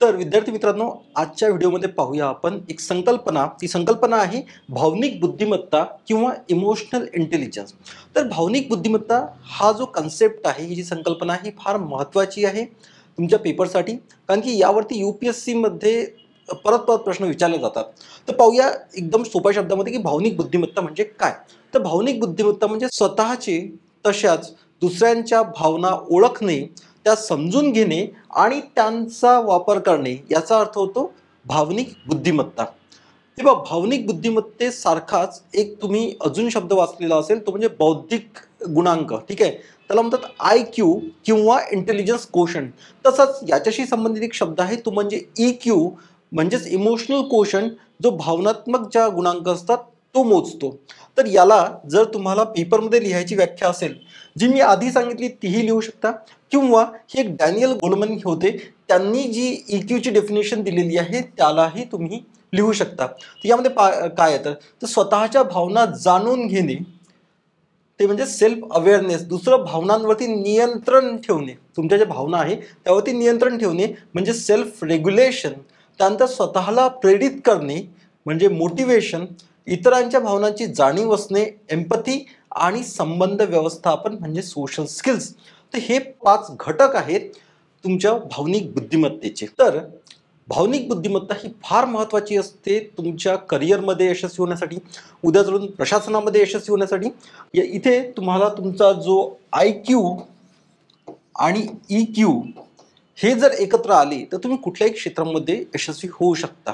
तर विद्यार्थी मित्रांनो, आजच्या व्हिडिओमध्ये पाहूया आपण एक संकल्पना. ती संकल्पना आहे भावनिक बुद्धिमत्ता किंवा इमोशनल इंटेलिजन्स. तर भावनिक बुद्धिमत्ता हा जो कन्सेप्ट आहे, ही जी संकल्पना आहे, ही फार महत्त्वाची आहे तुमच्या पेपरसाठी. कारण की यावरती UPSC मध्ये परत परत प्रश्न विचारले जातात. तर पाहूया एकदम सोप्या शब्दामध्ये की भावनिक बुद्धिमत्ता म्हणजे काय. तर भावनिक बुद्धिमत्ता म्हणजे स्वतःचे तशाच दुसऱ्यांच्या भावना ओळखणे, त्या समजून घेणे आणि त्यांचा वापर करणे, याचा अर्थ होतो भावनिक बुद्धिमत्ता. तेव्हा भावनिक बुद्धिमत्तेसारखाच एक तुम्ही अजून शब्द वाचलेला असेल, तो म्हणजे बौद्धिक गुणांक. ठीक आहे, त्याला म्हणतात IQ किंवा इंटेलिजन्स कोशंट. तसंच याच्याशी संबंधित एक शब्द आहे, तो म्हणजे EQ म्हणजेच इमोशनल कोशंट, जो भावनात्मक ज्या गुणांक असतात तो मोजतो. तर याला जर तुम्हाला पेपरमध्ये लिहायची व्याख्या असेल, जी मी आधी सांगितली तीही लिहू शकता, किंवा हे एक डॅनियल गोलमन होते, त्यांनी जी EQची डेफिनेशन दिलेली आहे त्यालाही तुम्ही लिहू शकता. तर यामध्ये काय येतं, तर स्वतःच्या भावना जाणून घेणे, ते म्हणजे सेल्फ अवेअरनेस. दुसरं भावनांवरती नियंत्रण ठेवणे, तुमच्या ज्या भावना आहे त्यावरती नियंत्रण ठेवणे म्हणजे सेल्फ रेग्युलेशन. त्यानंतर स्वतःला प्रेरित करणे म्हणजे मोटिवेशन. इतरांच्या भावनांची जाणीव असणे एम्पथी. आणि संबंध व्यवस्थापन म्हणजे सोशल स्किल्स. तर हे 5 घटक आहेत तुमच्या भावनिक बुद्धिमत्तेचे. तर भावनिक बुद्धिमत्ता ही फार महत्त्वाची असते तुमच्या करिअरमध्ये यशस्वी होण्यासाठी, उद्या चालून प्रशासनामध्ये यशस्वी होण्यासाठी. इथे तुम्हाला तुमचा जो IQ आणि EQ हे जर एकत्र आले तर तुम्ही कुठल्याही क्षेत्रामध्ये यशस्वी होऊ शकता.